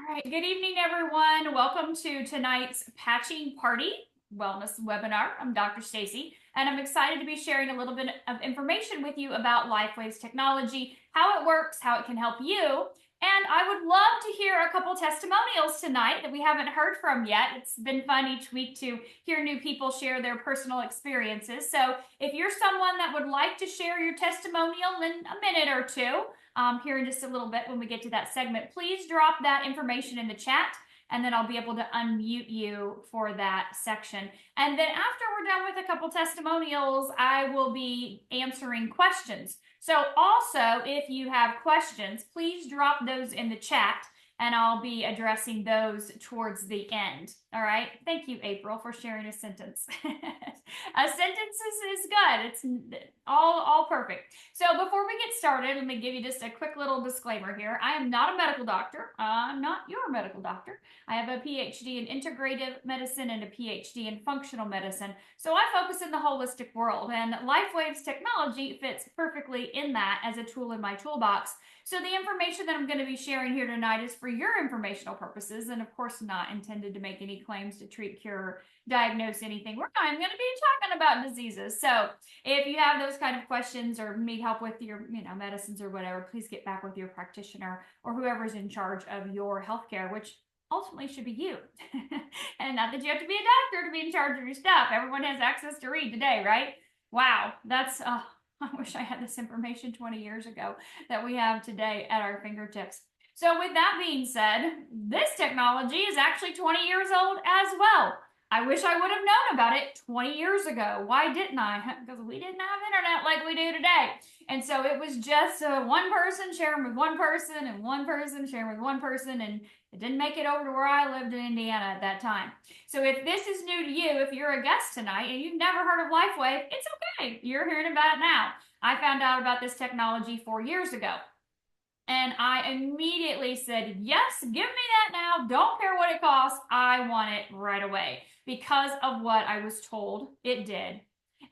All right, good evening, everyone. Welcome to tonight's Patching Party Wellness webinar. I'm Dr. Stacy, and I'm excited to be sharing a little bit of information with you about LifeWaves technology, how it works, how it can help you. And I would love to hear a couple testimonials tonight that we haven't heard from yet. It's been fun each week to hear new people share their personal experiences. So if you're someone that would like to share your testimonial in a minute or two, here in just a little bit when we get to that segment, please drop that information in the chat and then I'll be able to unmute you for that section. And then after we're done with a couple testimonials, I will be answering questions. So also, if you have questions, please drop those in the chat and I'll be addressing those towards the end. All right. Thank you, April, for sharing a sentence. A sentence is good. It's all perfect. So before we get started, let me give you just a quick little disclaimer here. I am not a medical doctor. I'm not your medical doctor. I have a PhD in integrative medicine and a PhD in functional medicine. So I focus in the holistic world, and LifeWaves technology fits perfectly in that as a tool in my toolbox. So the information that I'm going to be sharing here tonight is for your informational purposes, and of course not intended to make any claims to treat, cure, diagnose anything. I'm going to be talking about diseases. So if you have those kind of questions or need help with your medicines or whatever, please get back with your practitioner or whoever's in charge of your healthcare, which ultimately should be you. And not that you have to be a doctor to be in charge of your stuff. Everyone has access to read today, right? Wow, that's I wish I had this information 20 years ago that we have today at our fingertips. So with that being said, this technology is actually 20 years old as well. I wish I would have known about it 20 years ago. Why didn't I? Because we didn't have internet like we do today. And so it was just one person sharing with one person and one person sharing with one person, and it didn't make it over to where I lived in Indiana at that time. So if this is new to you, if you're a guest tonight and you've never heard of LifeWave, it's okay. You're hearing about it now. I found out about this technology 4 years ago. And I immediately said, yes, give me that now. Don't care what it costs. I want it right away because of what I was told it did.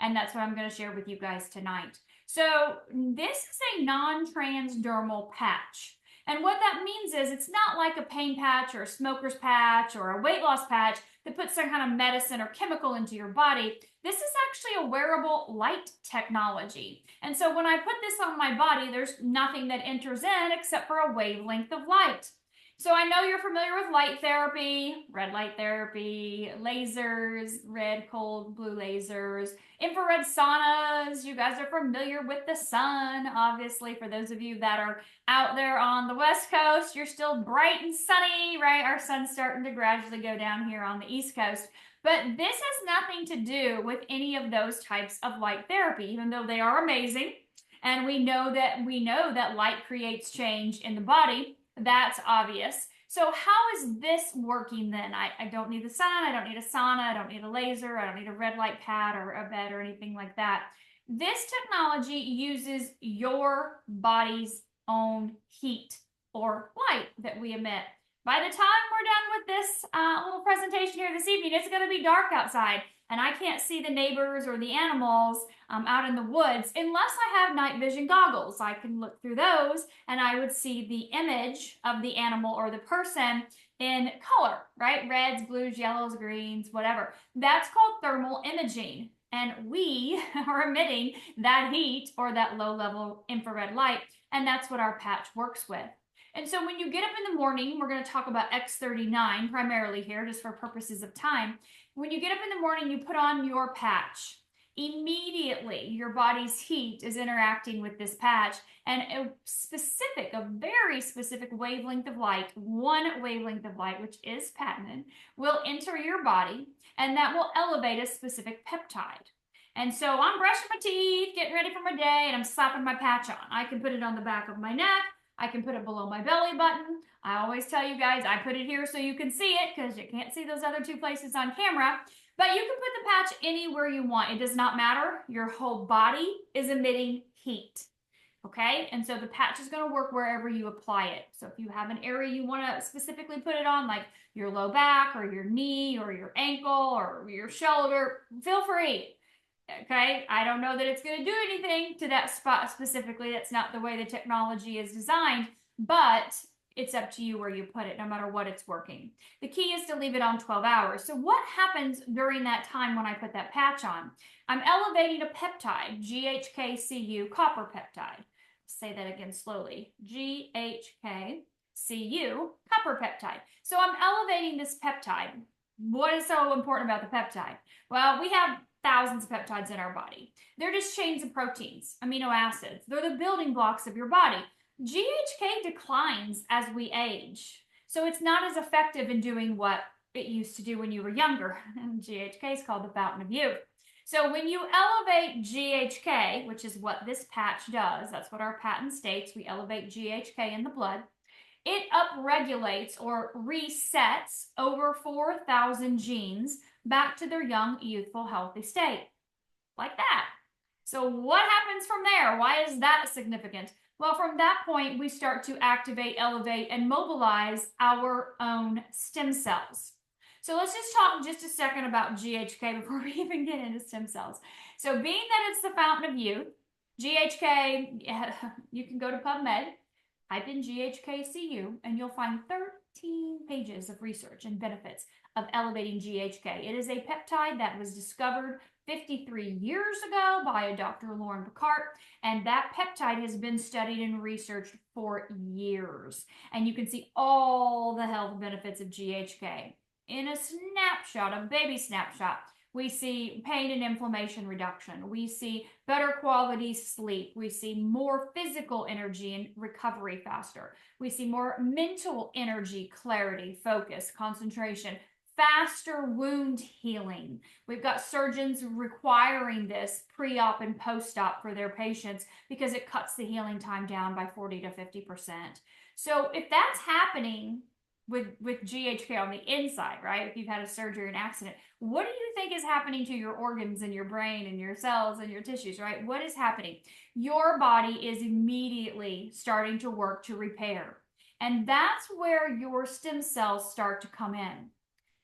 And that's what I'm going to share with you guys tonight. So this is a non-transdermal patch. And what that means is it's not like a pain patch or a smoker's patch or a weight loss patch that puts some kind of medicine or chemical into your body. This is actually a wearable light technology. And so when I put this on my body, there's nothing that enters in except for a wavelength of light. So I know you're familiar with light therapy, red light therapy, lasers, red, cold, blue lasers, infrared saunas. You guys are familiar with the sun, obviously. For those of you that are out there on the West Coast, you're still bright and sunny, right? Our sun's starting to gradually go down here on the East Coast. But this has nothing to do with any of those types of light therapy, even though they are amazing. And we know that light creates change in the body. That's obvious. So how is this working then? I don't need the sun, I don't need a sauna, I don't need a laser, I don't need a red light pad or a bed or anything like that. This technology uses your body's own heat or light that we emit. By the time we're done with this little presentation here this evening, it's going to be dark outside and I can't see the neighbors or the animals out in the woods unless I have night vision goggles. I can look through those and I would see the image of the animal or the person in color, right? Reds, blues, yellows, greens, whatever. That's called thermal imaging. And we are emitting that heat or that low-level infrared light, and that's what our patch works with. And so when you get up in the morning, we're going to talk about X39 primarily here, just for purposes of time. When you get up in the morning, you put on your patch. Immediately, your body's heat is interacting with this patch, and a very specific wavelength of light, one wavelength of light, which is patented, will enter your body, and that will elevate a specific peptide. And so I'm brushing my teeth, getting ready for my day, and I'm slapping my patch on. I can put it on the back of my neck. I can put it below my belly button. I always tell you guys, I put it here so you can see it because you can't see those other two places on camera. But you can put the patch anywhere you want. It does not matter. Your whole body is emitting heat. Okay? And so the patch is going to work wherever you apply it. So if you have an area you want to specifically put it on, like your low back or your knee or your ankle or your shoulder, feel free. Okay, I don't know that it's going to do anything to that spot specifically. That's not the way the technology is designed, but it's up to you where you put it, no matter what it's working. The key is to leave it on 12 hours. So what happens during that time when I put that patch on? I'm elevating a peptide, GHK-Cu copper peptide. Say that again slowly. GHK-Cu copper peptide. So I'm elevating this peptide. What is so important about the peptide? Well, we have thousands of peptides in our body. They're just chains of proteins, amino acids. They're the building blocks of your body. GHK declines as we age. So it's not as effective in doing what it used to do when you were younger. And GHK is called the fountain of youth. So when you elevate GHK, which is what this patch does, that's what our patent states, we elevate GHK in the blood, it upregulates or resets over 4,000 genes back to their young, youthful, healthy state. Like that. So what happens from there? Why is that significant? Well, from that point, we start to activate, elevate, and mobilize our own stem cells. So let's just talk just a second about GHK before we even get into stem cells. So being that it's the fountain of youth, GHK, you can go to PubMed, type in GHK-Cu, and you'll find 13 pages of research and benefits of elevating GHK. It is a peptide that was discovered 53 years ago by a Dr. Lauren Picard, and that peptide has been studied and researched for years. And you can see all the health benefits of GHK. In a snapshot, a baby snapshot, we see pain and inflammation reduction. We see better quality sleep. We see more physical energy and recovery faster. We see more mental energy, clarity, focus, concentration, faster wound healing. We've got surgeons requiring this pre-op and post-op for their patients because it cuts the healing time down by 40 to 50%. So if that's happening with GHK on the inside, right? If you've had a surgery or an accident, what do you think is happening to your organs and your brain and your cells and your tissues, right? What is happening? Your body is immediately starting to work to repair. And that's where your stem cells start to come in.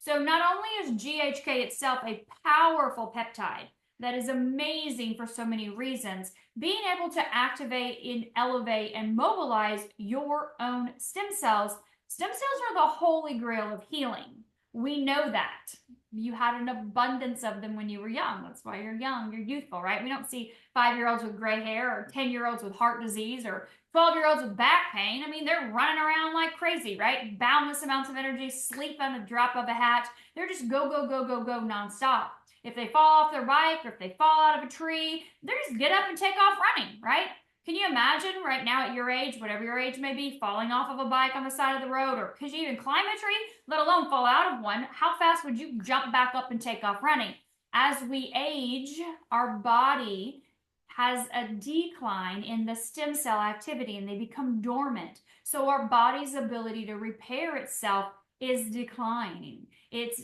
So not only is GHK itself a powerful peptide that is amazing for so many reasons, being able to activate and elevate and mobilize your own stem cells are the holy grail of healing. We know that. You had an abundance of them when you were young. That's why you're young, you're youthful, right? We don't see 5-year-olds with gray hair or 10-year-olds with heart disease or 12-year-olds with back pain. I mean, they're running around like crazy, right? Boundless amounts of energy, sleep on the drop of a hat. They're just go, go, go, go, go nonstop. If they fall off their bike or if they fall out of a tree, they just get up and take off running, right? Can you imagine right now at your age, whatever your age may be, falling off of a bike on the side of the road, or could you even climb a tree, let alone fall out of one? How fast would you jump back up and take off running? As we age, our body has a decline in the stem cell activity and they become dormant. So our body's ability to repair itself is declining. It's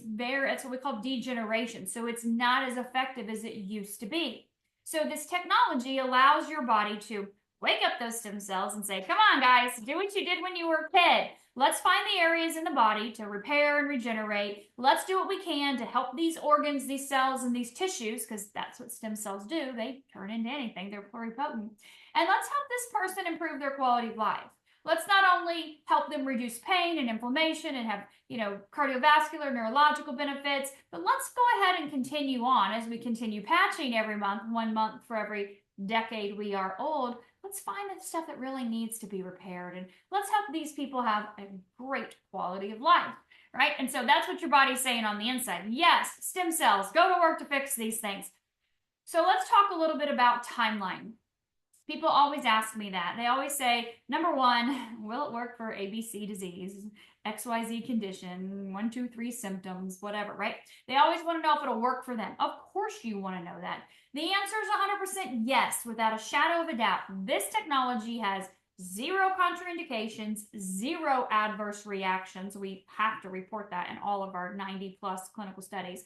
what we call degeneration. So it's not as effective as it used to be. So this technology allows your body to wake up those stem cells and say, come on, guys, do what you did when you were a kid. Let's find the areas in the body to repair and regenerate. Let's do what we can to help these organs, these cells, and these tissues, because that's what stem cells do. They turn into anything. They're pluripotent. And let's help this person improve their quality of life. Let's not only help them reduce pain and inflammation and have, cardiovascular, neurological benefits, but let's go ahead and continue on as we continue patching every month, 1 month for every decade we are old. Let's find the stuff that really needs to be repaired and let's help these people have a great quality of life, right? And so that's what your body's saying on the inside. Yes, stem cells, go to work to fix these things. So let's talk a little bit about timeline. People always ask me that. They always say, number one, will it work for ABC disease, XYZ condition, 1, 2, 3 symptoms, whatever, right? They always want to know if it'll work for them. Of course you want to know that. The answer is 100% yes, without a shadow of a doubt. This technology has 0 contraindications, 0 adverse reactions. We have to report that in all of our 90+ clinical studies.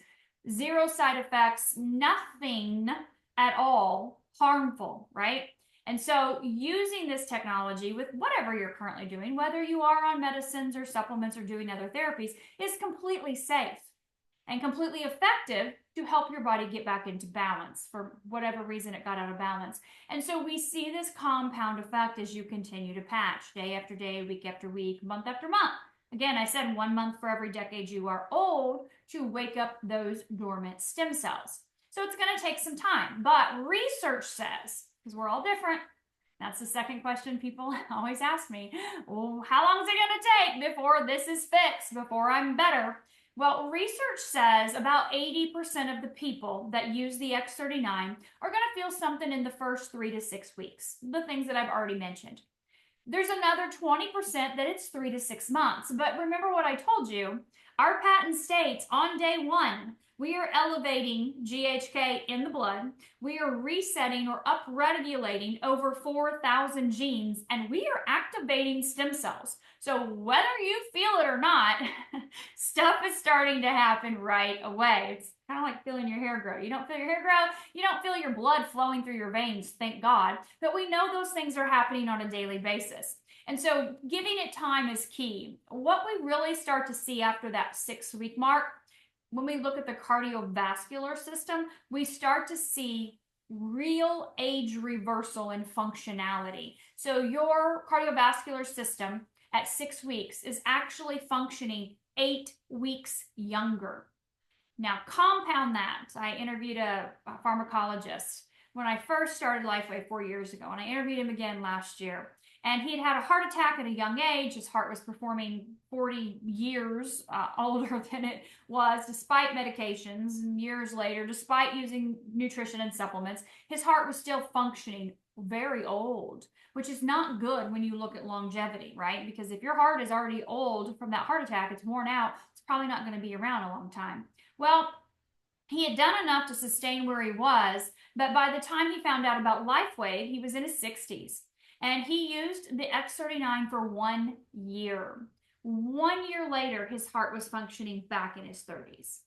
0 side effects, nothing at all harmful, right? And so using this technology with whatever you're currently doing, whether you are on medicines or supplements or doing other therapies, is completely safe. and completely effective to help your body get back into balance for whatever reason it got out of balance. And so we see this compound effect as you continue to patch day after day, week after week, month after month. Again, I said 1 month for every decade you are old to wake up those dormant stem cells. So it's going to take some time, but research says, because we're all different, that's the second question people always ask me, well, how long is it going to take before this is fixed, before I'm better? Well, research says about 80% of the people that use the X39 are going to feel something in the first 3 to 6 weeks, the things that I've already mentioned. There's another 20% that it's 3 to 6 months. But remember what I told you, our patent states on day 1, we are elevating GHK in the blood. We are resetting or upregulating over 4,000 genes, and we are activating stem cells. So whether you feel it or not, stuff is starting to happen right away. It's kind of like feeling your hair grow. You don't feel your hair grow, you don't feel your blood flowing through your veins, thank God. But we know those things are happening on a daily basis. And so giving it time is key. What we really start to see after that 6-week mark, when we look at the cardiovascular system, we start to see real age reversal and functionality. So your cardiovascular system at 6 weeks is actually functioning 8 weeks younger. Now, compound that. I interviewed a pharmacologist when I first started Lifeway 4 years ago, and I interviewed him again last year. And he had had a heart attack at a young age. His heart was performing 40 years older than it was, despite medications. And years later, despite using nutrition and supplements, his heart was still functioning very old, which is not good when you look at longevity, right? Because if your heart is already old from that heart attack, it's worn out, it's probably not going to be around a long time. Well, he had done enough to sustain where he was, but by the time he found out about Lifeway, he was in his 60s. And he used the X39 for 1 year. 1 year later, his heart was functioning back in his 30s.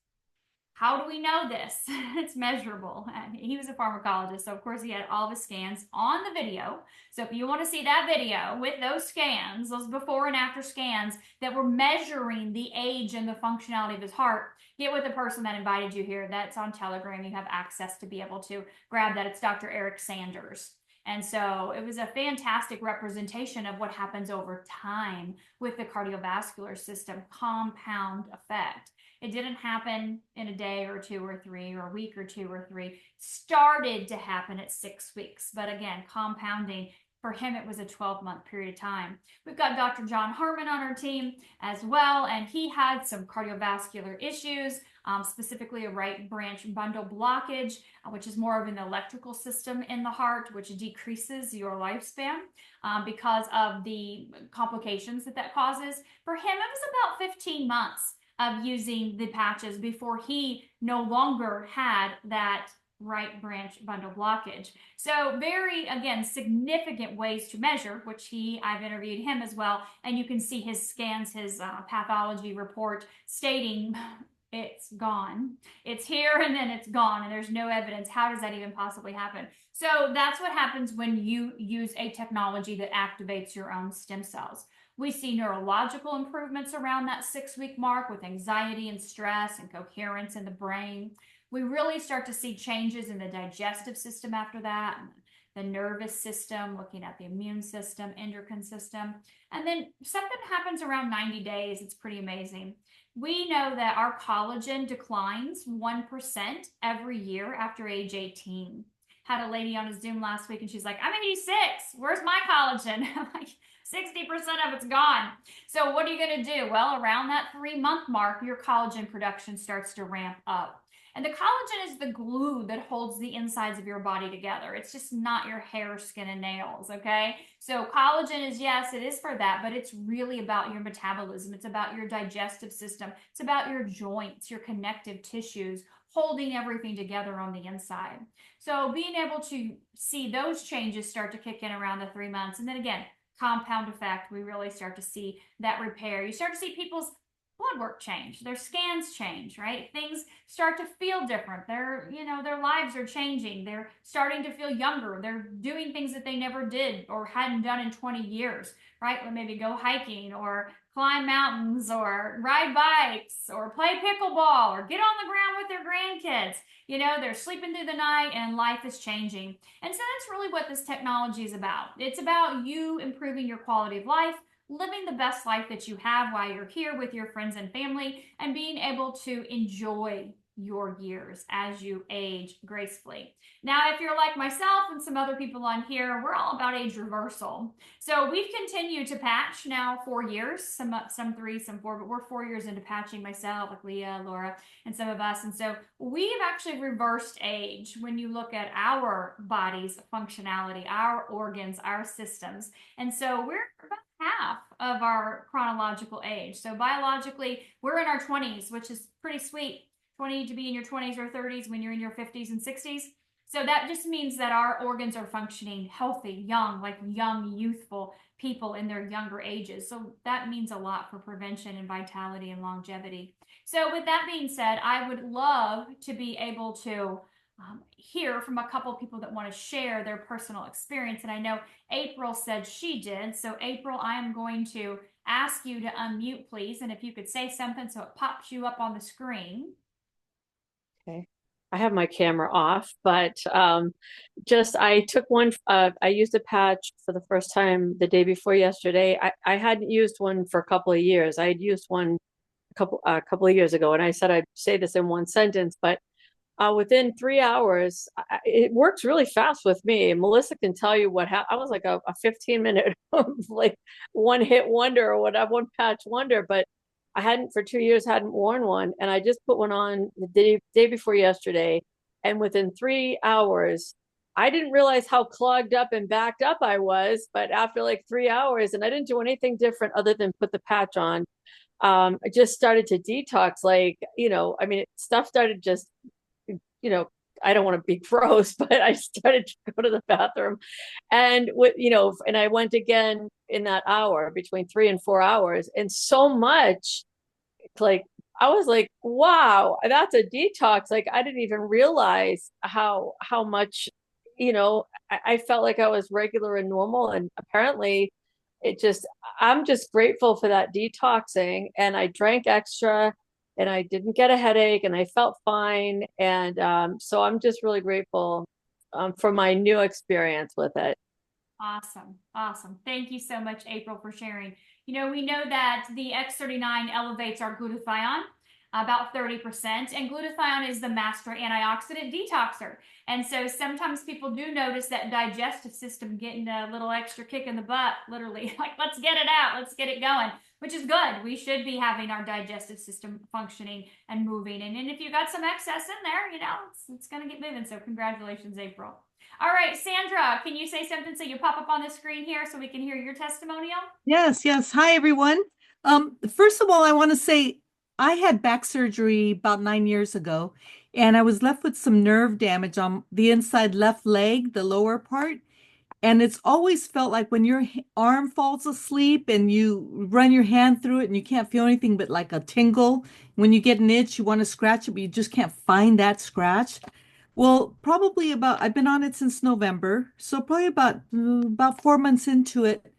How do we know this? It's measurable. And he was a pharmacologist, so of course he had all of his scans on the video. So if you want to see that video with those scans, those before and after scans that were measuring the age and the functionality of his heart, get with the person that invited you here. That's on Telegram. You have access to be able to grab that. It's Dr. Eric Sanders. And so it was a fantastic representation of what happens over time with the cardiovascular system, compound effect. It didn't happen in a day or 2 or 3 or a week or 2 or 3. It started to happen at 6 weeks. But again, compounding, for him, it was a 12-month period of time. We've got Dr. John Herman on our team as well, and he had some cardiovascular issues, specifically a right branch bundle blockage, which is more of an electrical system in the heart, which decreases your lifespan because of the complications that causes. For him, it was about 15 months of using the patches before he no longer had that right branch bundle blockage. So very, again, significant ways to measure, which I've interviewed him as well, and you can see his scans, his pathology report stating it's gone. It's here and then it's gone, and there's no evidence. How does that even possibly happen? So that's what happens when you use a technology that activates your own stem cells. We see neurological improvements around that 6-week mark with anxiety and stress and coherence in the brain. We really start to see changes in the digestive system after that, the nervous system, looking at the immune system, endocrine system. And then something happens around 90 days. It's pretty amazing. We know that our collagen declines 1% every year after age 18. Had a lady on a Zoom last week and she's like, I'm 86. Where's my collagen? I'm like, 60% of it's gone. So what are you going to do? Well, around that 3-month mark, your collagen production starts to ramp up. And the collagen is the glue that holds the insides of your body together. It's just not your hair, skin, and nails, okay? So collagen is, yes, it is for that, but it's really about your metabolism. It's about your digestive system. It's about your joints, your connective tissues, holding everything together on the inside. So being able to see those changes start to kick in around the 3 months. And then again, compound effect, we really start to see that repair. You start to see people's blood work change, their scans change, right? Things start to feel different. Their lives are changing. They're starting to feel younger. They're doing things that they never did or hadn't done in 20 years, right? Like maybe go hiking or climb mountains or ride bikes or play pickleball or get on the ground with their grandkids. They're sleeping through the night and life is changing. And so that's really what this technology is about. It's about you improving your quality of life, living the best life that you have while you're here with your friends and family, and being able to enjoy your years as you age gracefully. Now, if you're like myself and some other people on here, we're all about age reversal. So we've continued to patch now 4 years, some 3, some 4, but we're 4 years into patching, myself, like Leah, Laura, and some of us. And so we've actually reversed age when you look at our body's functionality, our organs, our systems. And so we're about half of our chronological age. So biologically, we're in our 20s, which is pretty sweet. 20 to be in your 20s or 30s when you're in your 50s and 60s. So that just means that our organs are functioning healthy, young, like young, youthful people in their younger ages. So that means a lot for prevention and vitality and longevity. So with that being said, I would love to be able to hear from a couple people that want to share their personal experience. And I know April said she did. So April, I am going to ask you to unmute, please. And if you could say something so it pops you up on the screen. Okay. I have my camera off, but I took one, I used a patch for the first time the day before yesterday. I hadn't used one for a couple of years. I had used one a couple of years ago, and I said I'd say this in one sentence, but within 3 hours, it works really fast with me. Melissa can tell you what happened. I was like a 15-minute like one hit wonder or whatever, one patch wonder, but I hadn't for 2 years hadn't worn one, and I just put one on the day before yesterday, and within 3 hours, I didn't realize how clogged up and backed up I was. But after like 3 hours, and I didn't do anything different other than put the patch on, I just started to detox. Like, I mean, stuff started just, you know, I don't want to be gross, but I started to go to the bathroom, and I went again in that hour between 3 and 4 hours, and so much, like, I was like, wow, that's a detox. Like, I didn't even realize how much, I felt like I was regular and normal, and apparently it just I'm just grateful for that detoxing, and I drank extra, and I didn't get a headache, and I felt fine, and so I'm just really grateful for my new experience with it. Awesome. Awesome. Thank you so much, April, for sharing. We know that the X39 elevates our glutathione about 30%, and glutathione is the master antioxidant detoxer. And so sometimes people do notice that digestive system getting a little extra kick in the butt, literally, like, let's get it out, let's get it going, which is good. We should be having our digestive system functioning and moving. And if you got some excess in there, it's going to get moving. So congratulations, April. All right, Sandra, can you say something so you pop up on the screen here so we can hear your testimonial? Yes, yes. Hi, everyone. First of all, I want to say I had back surgery about 9 years ago, and I was left with some nerve damage on the inside left leg, the lower part. And it's always felt like when your arm falls asleep and you run your hand through it and you can't feel anything but like a tingle. When you get an itch, you want to scratch it, but you just can't find that scratch. Well, I've been on it since November, so probably about 4 months into it,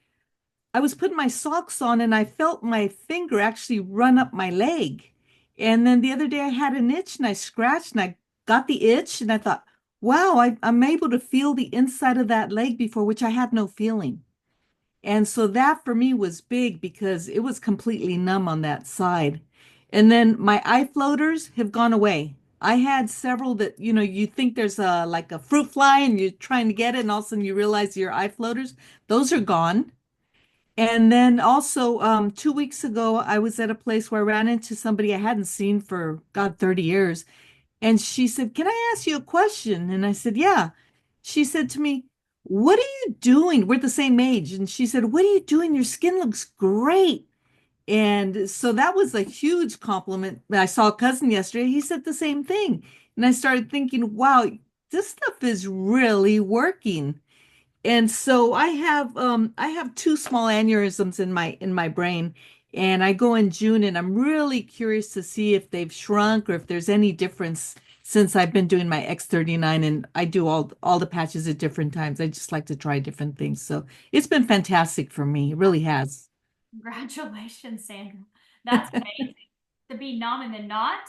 I was putting my socks on and I felt my finger actually run up my leg. And then the other day I had an itch and I scratched and I got the itch and I thought, wow, I'm able to feel the inside of that leg before, which I had no feeling. And so that for me was big because it was completely numb on that side. And then my eye floaters have gone away. I had several that, you think there's like a fruit fly and you're trying to get it, and all of a sudden you realize your eye floaters, those are gone. And then also, 2 weeks ago, I was at a place where I ran into somebody I hadn't seen for, God, 30 years. And she said, can I ask you a question? And I said, yeah. She said to me, what are you doing? We're the same age. And she said, what are you doing? Your skin looks great. And so that was a huge compliment. I saw a cousin yesterday. He said the same thing. And I started thinking, wow, this stuff is really working. And so I have two small aneurysms in my brain, And I go in June, and I'm really curious to see if they've shrunk or if there's any difference since I've been doing my X39, and I do all the patches at different times. I just like to try different things. So it's been fantastic for me. It really has. Congratulations, Sandra. That's amazing. To be numb and then not.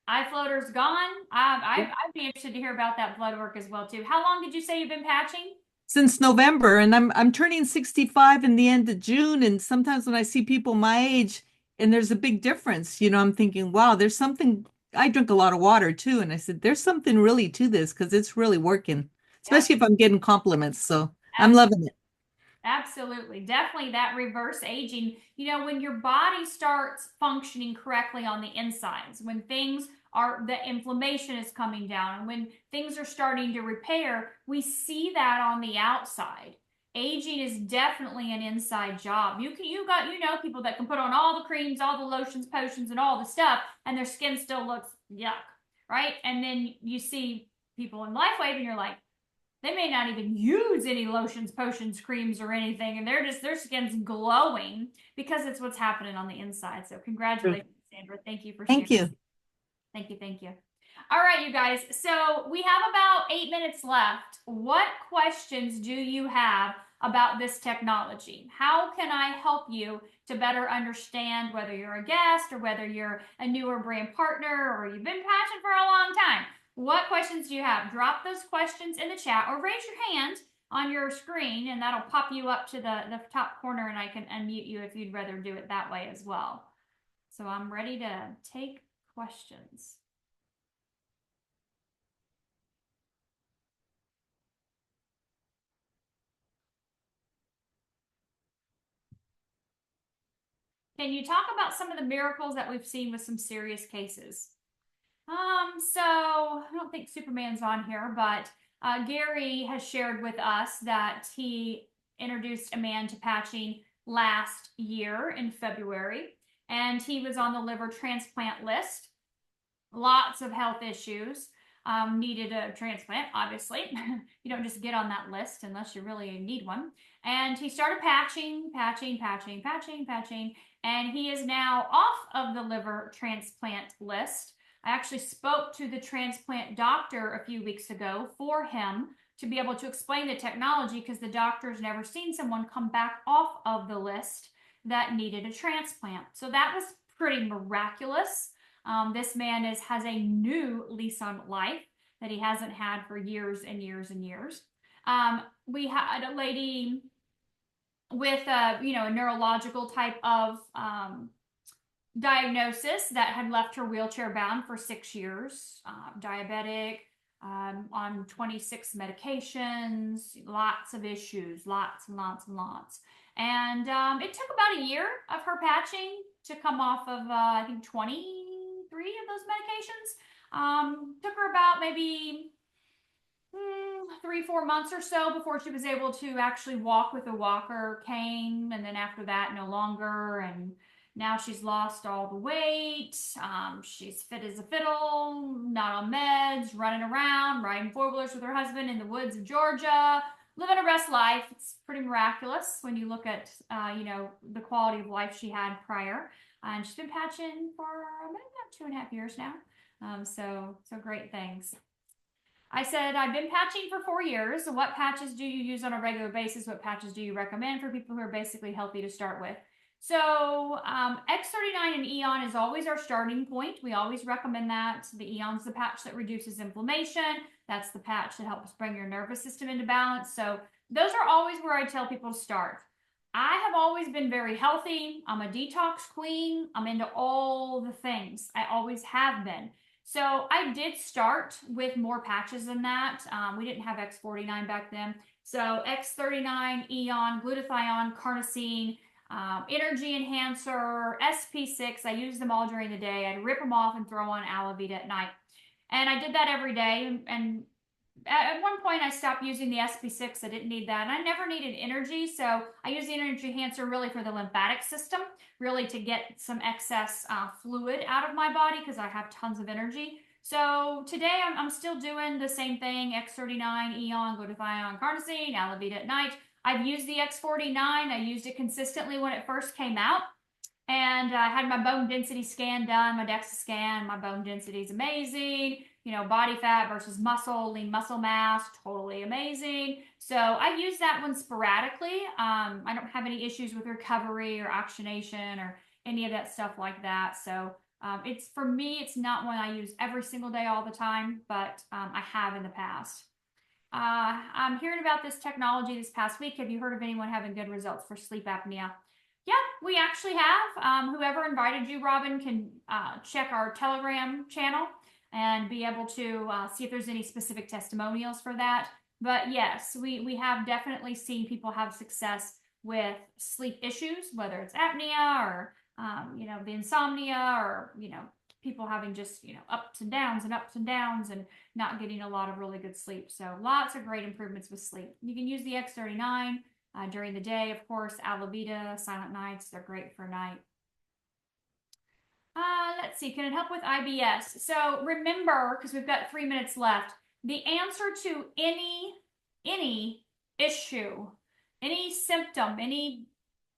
Eye floater's gone. I'd be interested to hear about that blood work as well too. How long did you say you've been patching? Since November, and I'm turning 65 in the end of June, and sometimes when I see people my age and there's a big difference, I'm thinking, wow, there's something. I drink a lot of water too, and I said there's something really to this because it's really working, Yep. especially if I'm getting compliments. So I'm loving it. Absolutely. Definitely that reverse aging. When your body starts functioning correctly on the insides, when the inflammation is coming down, and when things are starting to repair, we see that on the outside. Aging is definitely an inside job. You know people that can put on all the creams, all the lotions, potions, and all the stuff, and their skin still looks yuck, right? And then you see people in LifeWave, and you're like, they may not even use any lotions, potions, creams, or anything, and their skin's glowing because it's what's happening on the inside. So congratulations, Sandra. Thank you for sharing. Thank you. Thank you. All right, you guys. So we have about 8 minutes left. What questions do you have about this technology? How can I help you to better understand whether you're a guest or whether you're a newer brand partner or you've been patching for a long time? What questions do you have? Drop those questions in the chat or raise your hand on your screen, and that'll pop you up to the top corner, and I can unmute you if you'd rather do it that way as well. So I'm ready to take questions. Can you talk about some of the miracles that we've seen with some serious cases? So I don't think Superman's on here, but Gary has shared with us that he introduced a man to patching last year in February, and he was on the liver transplant list. Lots of health issues, needed a transplant, obviously. You don't just get on that list unless you really need one. And he started patching, and he is now off of the liver transplant list. I actually spoke to the transplant doctor a few weeks ago for him to be able to explain the technology, because the doctor's never seen someone come back off of the list that needed a transplant. So that was pretty miraculous. This man has a new lease on life that he hasn't had for years and years and years. We had a lady with a neurological type of diagnosis that had left her wheelchair bound for 6 years, diabetic, on 26 medications, lots of issues, lots and lots and lots. And it took about a year of her patching to come off of, I think, 23 of those medications. Took her about maybe 3-4 months or so before she was able to actually walk with a walker cane, and then after that no longer. And now she's lost all the weight. She's fit as a fiddle, not on meds, running around, riding four-wheelers with her husband in the woods of Georgia, living a rest life. It's pretty miraculous when you look at the quality of life she had prior. And she's been patching for about 2.5 years now. So great things. I said, I've been patching for 4 years. So what patches do you use on a regular basis? What patches do you recommend for people who are basically healthy to start with? So X39 and Eon is always our starting point. We always recommend that. The Eon's the patch that reduces inflammation. That's the patch that helps bring your nervous system into balance. So those are always where I tell people to start. I have always been very healthy. I'm a detox queen. I'm into all the things. I always have been. So I did start with more patches than that. We didn't have X49 back then. So X39, Eon, glutathione, carnosine, energy enhancer, SP6. I use them all during the day. I'd rip them off and throw on Alavita at night. And I did that every day. And at one point I stopped using the SP6. I didn't need that. And I never needed energy. So I use the energy enhancer really for the lymphatic system, really to get some excess fluid out of my body because I have tons of energy. So today I'm still doing the same thing: X39, Eon, glutathione, carnosine, Alavita at night. I've used the X49. I used it consistently when it first came out. And I had my bone density scan done, my DEXA scan. My bone density is amazing. You know, body fat versus muscle, lean muscle mass, totally amazing. So I use that one sporadically. I don't have any issues with recovery or oxygenation or any of that stuff like that. So it's, for me, it's not one I use every single day all the time, but I have in the past. I'm hearing about this technology this past week. Have you heard of anyone having good results for sleep apnea? Yeah, we actually have. Whoever invited you, Robin, can check our Telegram channel and be able to see if there's any specific testimonials for that. But yes, we have definitely seen people have success with sleep issues, whether it's apnea or you know, the insomnia, or you know, people having just, you know, ups and downs and not getting a lot of really good sleep. So lots of great improvements with sleep. You can use the X39 during the day, of course. Alavita, Silent Nights, they're great for night. Let's see, can it help with IBS? So remember, because we've got 3 minutes left, the answer to any issue, any symptom, any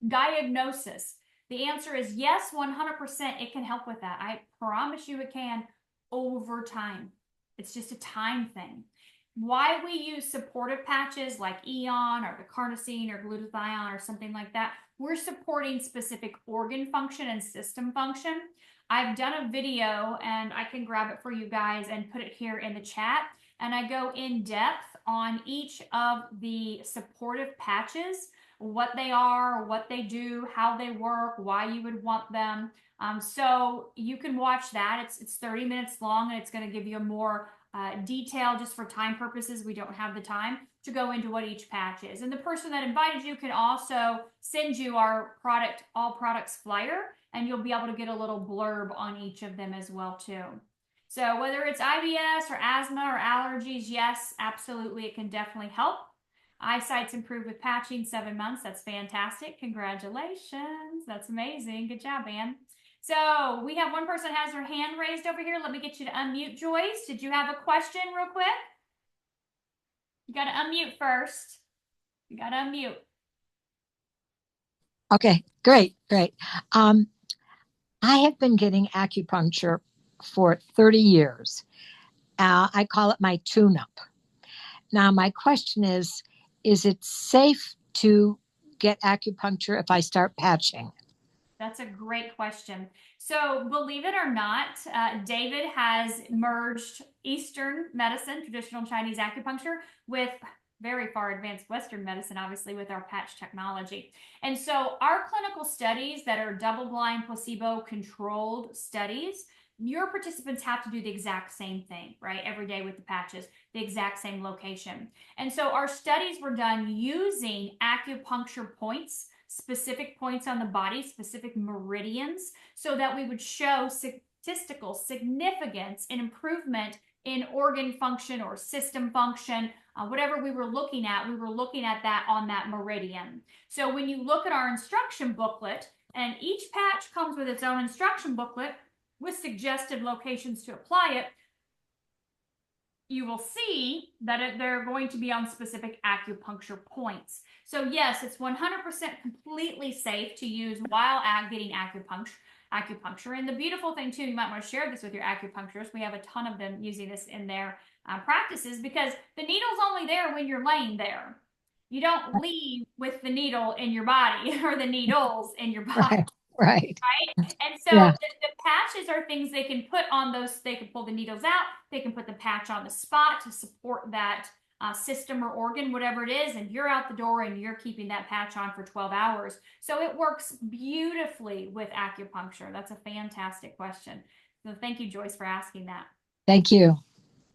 diagnosis, the answer is yes, 100%. It can help with that. I promise you it can, over time. It's just a time thing. Why we use supportive patches like Eon or the carnosine or glutathione or something like that, we're supporting specific organ function and system function. I've done a video, and I can grab it for you guys and put it here in the chat. And I go in depth on each of the supportive patches, what they are, what they do, how they work, why you would want them. So you can watch that. It's 30 minutes long, and it's going to give you a more detail. Just for time purposes, we don't have the time to go into what each patch is. And the person that invited you can also send you our product, all products flyer, and you'll be able to get a little blurb on each of them as well too. So whether it's IBS or asthma or allergies, yes, absolutely, it can definitely help. Eyesight's improved with patching, 7 months. That's fantastic. Congratulations. That's amazing. Good job, Ann. So we have one person has their hand raised over here. Let me get you to unmute, Joyce. Did you have a question real quick? You got to unmute first. You got to unmute. Okay, great. I have been getting acupuncture for 30 years. I call it my tune-up. Now, my question is it safe to get acupuncture if I start patching? That's a great question. So believe it or not, David has merged Eastern medicine, traditional Chinese acupuncture, with very far advanced Western medicine, obviously, with our patch technology. And so our clinical studies that are double-blind, placebo-controlled studies, your participants have to do the exact same thing, right? Every day with the patches, the exact same location. And so our studies were done using acupuncture points, specific points on the body, specific meridians, so that we would show statistical significance and improvement in organ function or system function. Whatever we were looking at that on that meridian. So when you look at our instruction booklet, and each patch comes with its own instruction booklet with suggested locations to apply it, you will see that they're going to be on specific acupuncture points. So yes, it's 100% completely safe to use while getting acupuncture. And the beautiful thing too, you might want to share this with your acupuncturists. We have a ton of them using this in their practices, because the needle's only there when you're laying there. You don't leave with the needle in your body or the needles in your body. Right. And so the patches are things they can put on those. They can pull the needles out. They can put the patch on the spot to support that system or organ, whatever it is, and you're out the door and you're keeping that patch on for 12 hours. So it works beautifully with acupuncture. That's a fantastic question. So thank you, Joyce, for asking that. Thank you.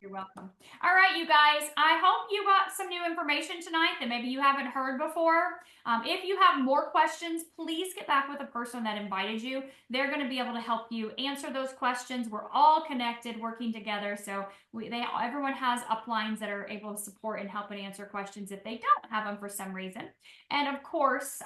You're welcome. All right, you guys, I hope you got some new information tonight that maybe you haven't heard before. If you have more questions, please get back with the person that invited you. They're going to be able to help you answer those questions. We're all connected, working together. So everyone has uplines that are able to support and help and answer questions if they don't have them for some reason. And of course,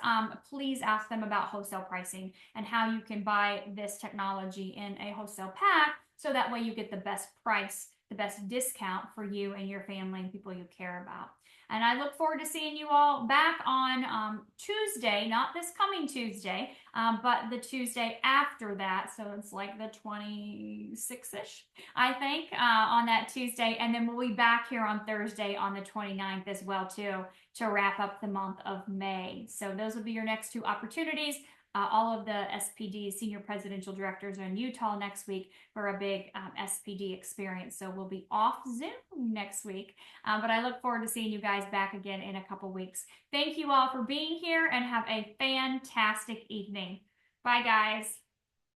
please ask them about wholesale pricing and how you can buy this technology in a wholesale pack, so that way you get the best price the best discount for you and your family and people you care about. And I look forward to seeing you all back on Tuesday, not this coming Tuesday, but the Tuesday after that. So it's like the 26th-ish, I think, on that Tuesday. And then we'll be back here on Thursday on the 29th as well, too, to wrap up the month of May. So those will be your next two opportunities. All of the SPD senior presidential directors are in Utah next week for a big SPD experience. So we'll be off Zoom next week. But I look forward to seeing you guys back again in a couple weeks. Thank you all for being here and have a fantastic evening. Bye, guys.